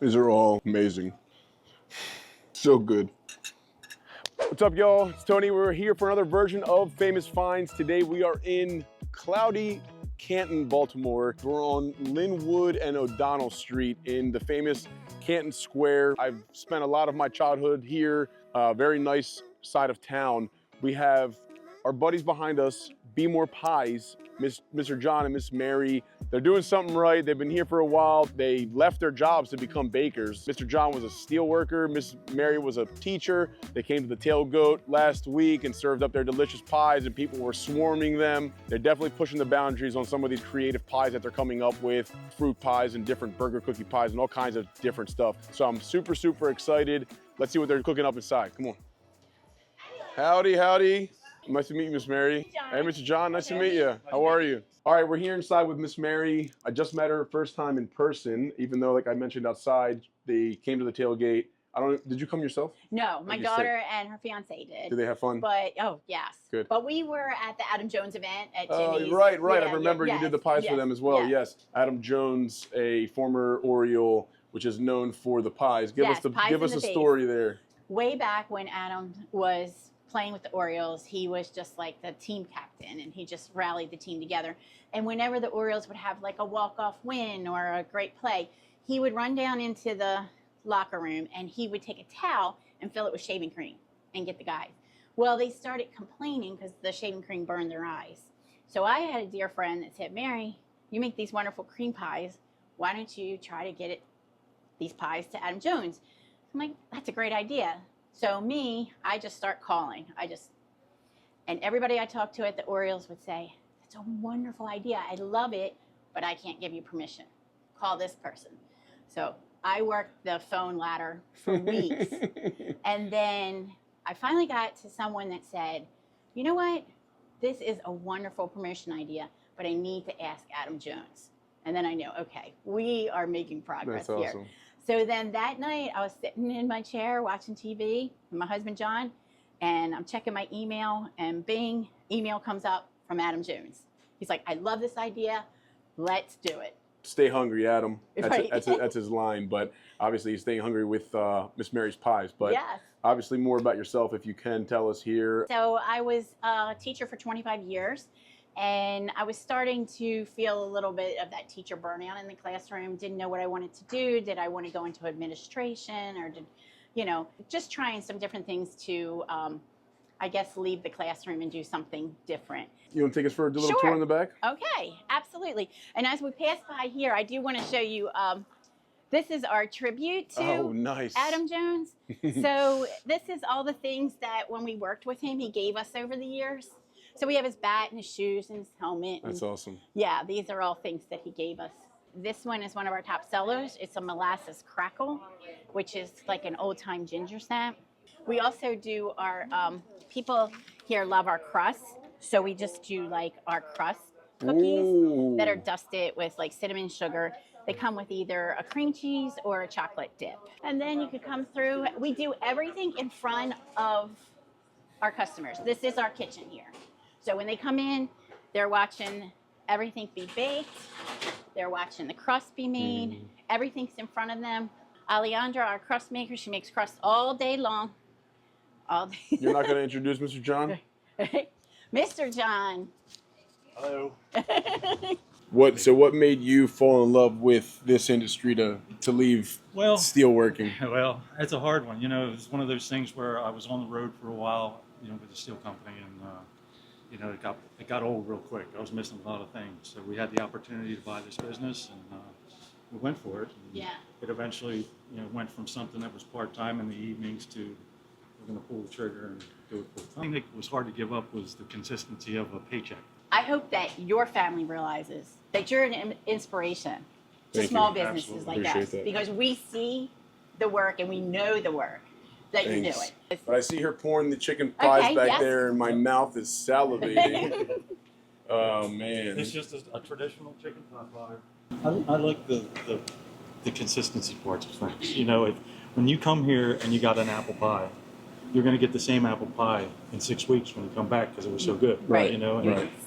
These are all amazing. So good. What's up, y'all? It's Tony. We're here for another version of Famous Finds. Today we are in cloudy Canton, Baltimore. We're on Linwood and O'Donnell Street in the famous Canton Square. I've spent a lot of my childhood here, very nice side of town. We have our buddies behind us, Be More Pies, Mr. John and Miss Mary. They're doing something right. They've been here for a while. They left their jobs to become bakers. Mr. John was a steel worker. Miss Mary was a teacher. They came to the Tail Goat last week and served up their delicious pies, and people were swarming them. They're definitely pushing the boundaries on some of these creative pies that they're coming up with, fruit pies and different burger cookie pies and all kinds of different stuff. So I'm super, super excited. Let's see what they're cooking up inside. Come on. Howdy, howdy. Nice to meet you, Miss Mary. Hey, Mr. John, nice to meet you. How are you? All right, we're here inside with Miss Mary. I just met her first time in person, even though, like I mentioned outside, they came to the tailgate. Did you come yourself? No, my daughter and her fiance did. Did they have fun? But, oh, yes. Good. But we were at the Adam Jones event at Jimmy's. Oh, right. Yeah, I remember you did the pies for them as well. Yes. Adam Jones, a former Oriole, which is known for the pies. Give us the story there. Way back when Adam was playing with the Orioles, he was just like the team captain, and he just rallied the team together. And whenever the Orioles would have like a walk-off win or a great play, he would run down into the locker room and he would take a towel and fill it with shaving cream and get the guys. Well, they started complaining because the shaving cream burned their eyes. So I had a dear friend that said, Mary, you make these wonderful cream pies. Why don't you try to get these pies to Adam Jones? I'm like, that's a great idea. So I just start calling. And everybody I talked to at the Orioles would say, that's a wonderful idea. I love it, but I can't give you permission. Call this person. So I worked the phone ladder for weeks. And then I finally got to someone that said, you know what? This is a wonderful promotion idea, but I need to ask Adam Jones. And then I knew, okay, we are making progress here. That's awesome. So then that night, I was sitting in my chair watching TV with my husband, John, and I'm checking my email, and bing, email comes up from Adam Jones. He's like, I love this idea. Let's do it. Stay hungry, Adam. Right. That's his line, but obviously he's staying hungry with Miss Mary's pies. But yes. Obviously more about yourself, if you can tell us here. So I was a teacher for 25 years. And I was starting to feel a little bit of that teacher burnout in the classroom. Didn't know what I wanted to do. Did I want to go into administration, or just trying some different things to, I guess, leave the classroom and do something different. You want to take us for a little tour in the back? Okay, absolutely. And as we pass by here, I do want to show you, this is our tribute to Adam Jones. So this is all the things that when we worked with him, he gave us over the years. So we have his bat and his shoes and his helmet. That's awesome. Yeah, these are all things that he gave us. This one is one of our top sellers. It's a molasses crackle, which is like an old-time ginger snap. We also do our, people here love our crust. So we just do like our crust cookies that are dusted with like cinnamon sugar. They come with either a cream cheese or a chocolate dip. And then you could come through. We do everything in front of our customers. This is our kitchen here. So when they come in, they're watching everything be baked. They're watching the crust be made. Everything's in front of them. Alejandra, our crust maker, she makes crust all day long. All day. You're not going to introduce Mr. John? Mr. John. Hello. What made you fall in love with this industry to leave steelworking? Well, it's a hard one. You know, it was one of those things where I was on the road for a while, with the steel company, and it got old real quick. I was missing a lot of things, so we had the opportunity to buy this business, and we went for it. And it eventually, went from something that was part-time in the evenings to we're going to pull the trigger and do it full time. I think it was hard to give up was the consistency of a paycheck. I hope that your family realizes that you're an inspiration to small businesses like us, because we see the work and we know the work. That you knew it. But I see her pouring the chicken pies back there, and my mouth is salivating. Oh man! It's just a traditional chicken pot pie. I like the consistency parts of things. When you come here and you got an apple pie, you're going to get the same apple pie in 6 weeks when you come back because it was so good. Right. And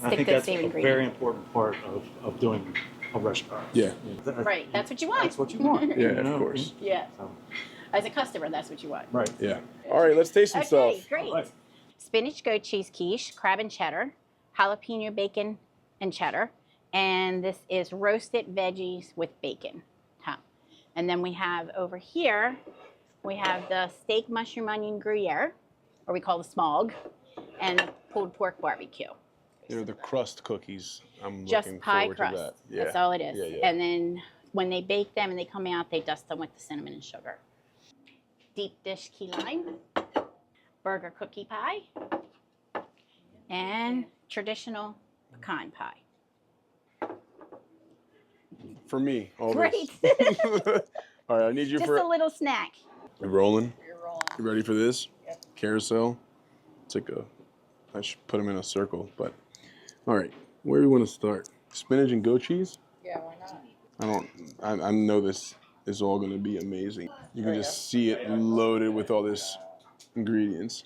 I think that's a very important part of doing a restaurant. Yeah. Right, that's what you want. That's what you want. Yeah, you know? of course. Yeah. So, As a customer, that's what you want. right. Yeah. All right, let's taste some Okay, stuff. great. All right. Spinach goat cheese quiche, crab and cheddar, jalapeno bacon and cheddar, and this is roasted veggies with bacon. Huh. And then we have over here, we have the steak mushroom onion gruyere, or we call the smog, and the pulled pork barbecue. They're the crust cookies. I'm Just looking pie forward crust. to that. Yeah. That's all it is. Yeah, yeah. And then when they bake them and they come out, they dust them with the cinnamon and sugar. Deep dish key lime, burger cookie pie, and traditional pecan pie. For me, all Great. this. All right, I need you Just for. a little snack. You rolling? You're rolling. You ready for this? Yep. Carousel. It's like I should put them in a circle, but. All right, where do we want to start? Spinach and goat cheese? Yeah, why not? I know this is all going to be amazing. You can just see it loaded with all this ingredients.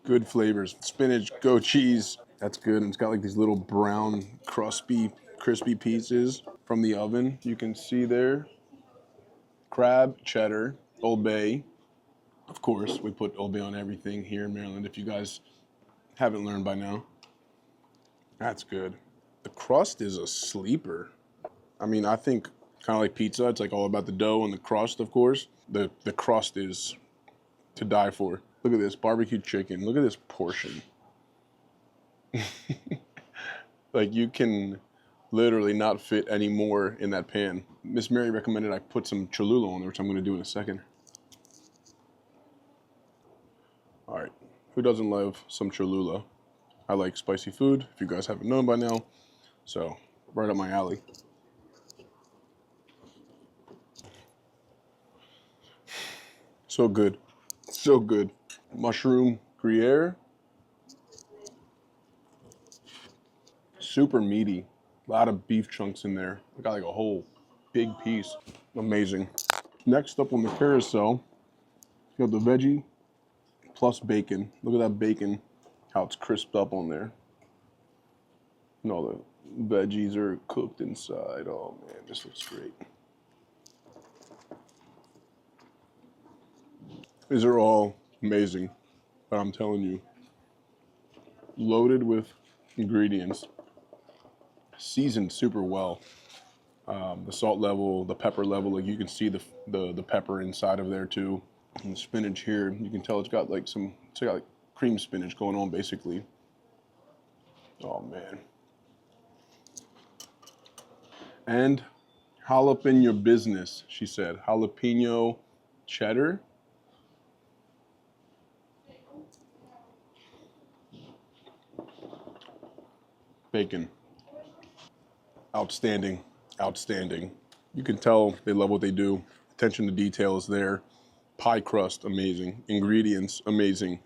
Good flavors. Spinach, goat cheese. That's good. And it's got like these little brown, crispy pieces from the oven. You can see there. Crab, cheddar, Old Bay. Of course, we put Old Bay on everything here in Maryland, if you guys haven't learned by now. That's good. The crust is a sleeper. I mean, I think kind of like pizza, it's like all about the dough and the crust, of course. The crust is to die for. Look at this barbecue chicken. Look at this portion. Like you can literally not fit any more in that pan. Miss Mary recommended I put some Cholula on there, which I'm going to do in a second. All right, who doesn't love some Cholula? I like spicy food, if you guys haven't known by now. So, right up my alley. So good. So good. Mushroom Gruyere. Super meaty. A lot of beef chunks in there. I got like a whole big piece. Amazing. Next up on the carousel, you got the veggie plus bacon. Look at that bacon, how it's crisped up on there. And all the veggies are cooked inside. Oh man, this looks great. These are all amazing, but I'm telling you, loaded with ingredients, seasoned super well. The salt level, the pepper level, like you can see the pepper inside of there too. And the spinach here, you can tell it's got like cream spinach going on basically. Oh man. And jalapeno business, she said. Jalapeno cheddar. Bacon. Outstanding, outstanding. You can tell they love what they do. Attention to detail is there. Pie crust, amazing. Ingredients, amazing.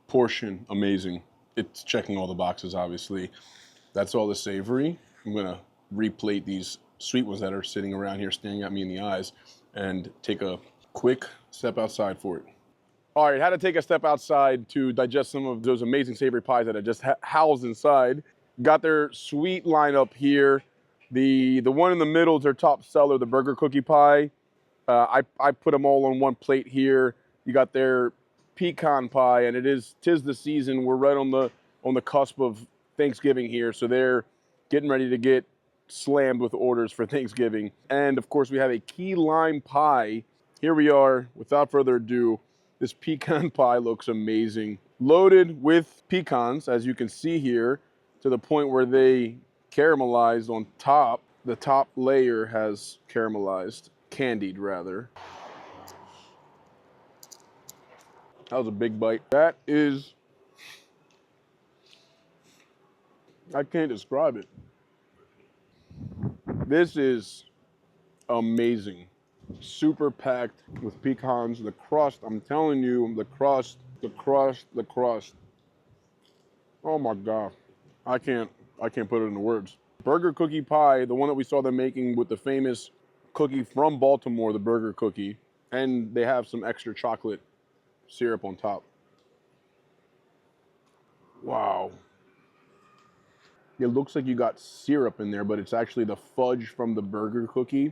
Portion, amazing. It's checking all the boxes, obviously. That's all the savory. I'm gonna replate these sweet ones that are sitting around here staring at me in the eyes and take a quick step outside for it. All right, had to take a step outside to digest some of those amazing savory pies that I just housed inside. Got their sweet lineup here. The one in the middle is their top seller, the burger cookie pie. I put them all on one plate here. You got their pecan pie, and tis the season. We're right on the cusp of Thanksgiving here, so they're getting ready to get slammed with orders for Thanksgiving. And of course, we have a key lime pie. Here we are. Without further ado, this pecan pie looks amazing. Loaded with pecans, as you can see here, to the point where they caramelized on top. The top layer has caramelized, candied rather. That was a big bite. That is, I can't describe it. This is amazing. Super packed with pecans. The crust, I'm telling you, the crust. Oh my God. I can't put it into words. Burger cookie pie, the one that we saw them making with the famous cookie from Baltimore, the burger cookie, and they have some extra chocolate syrup on top. Wow. It looks like you got syrup in there, but it's actually the fudge from the burger cookie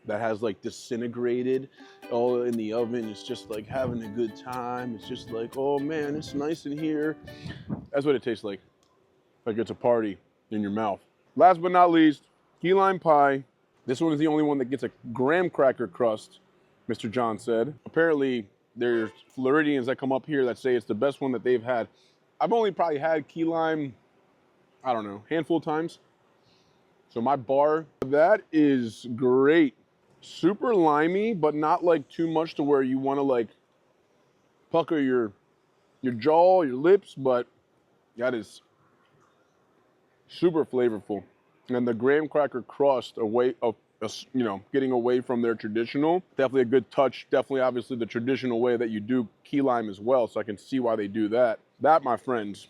that has like disintegrated all in the oven. It's just like having a good time. It's just like, oh man, it's nice in here. That's what it tastes like it's a party in your mouth. Last but not least, key lime pie. This one is the only one that gets a graham cracker crust, Mr. John said. Apparently, there's Floridians that come up here that say it's the best one that they've had. I've only probably had key lime, I don't know, handful of times. So my bar, that is great. Super limey, but not like too much to where you want to like pucker your jaw, your lips, but that is super flavorful. And the graham cracker crust, getting away from their traditional, definitely a good touch. Definitely, obviously, the traditional way that you do key lime as well. So I can see why they do that. That, my friends,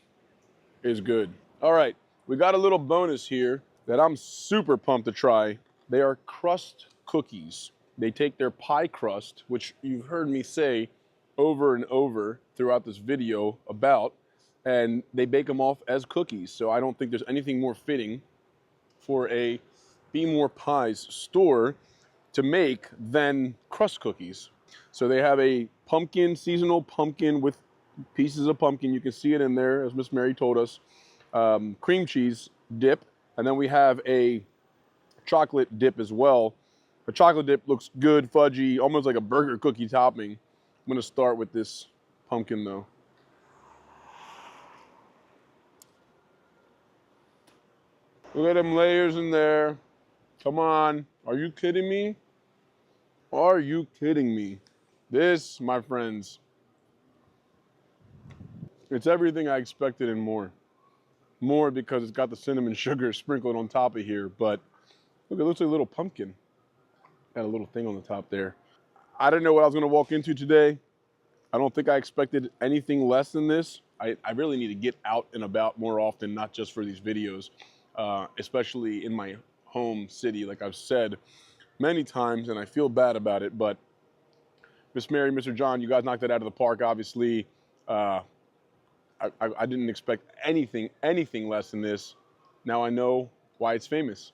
is good. All right, we got a little bonus here that I'm super pumped to try. They are Crust cookies. They take their pie crust, which you've heard me say over and over throughout this video about, and they bake them off as cookies. So I don't think there's anything more fitting for a Be More Pies store to make than Crust cookies. So they have a pumpkin, seasonal pumpkin with pieces of pumpkin. You can see it in there, as Miss Mary told us. Cream cheese dip, and then we have a chocolate dip as well. The chocolate dip looks good, fudgy, almost like a burger cookie topping. I'm gonna start with this pumpkin though. Look at them layers in there. Come on, are you kidding me? Are you kidding me? This, my friends, it's everything I expected and more. More because it's got the cinnamon sugar sprinkled on top of here, but look, it looks like a little pumpkin. Got a little thing on the top there. I didn't know what I was gonna walk into today. I don't think I expected anything less than this. I really need to get out and about more often, not just for these videos, especially in my home city, like I've said many times, and I feel bad about it, but Miss Mary, Mr. John, you guys knocked it out of the park, obviously. I didn't expect anything less than this. Now I know why it's famous.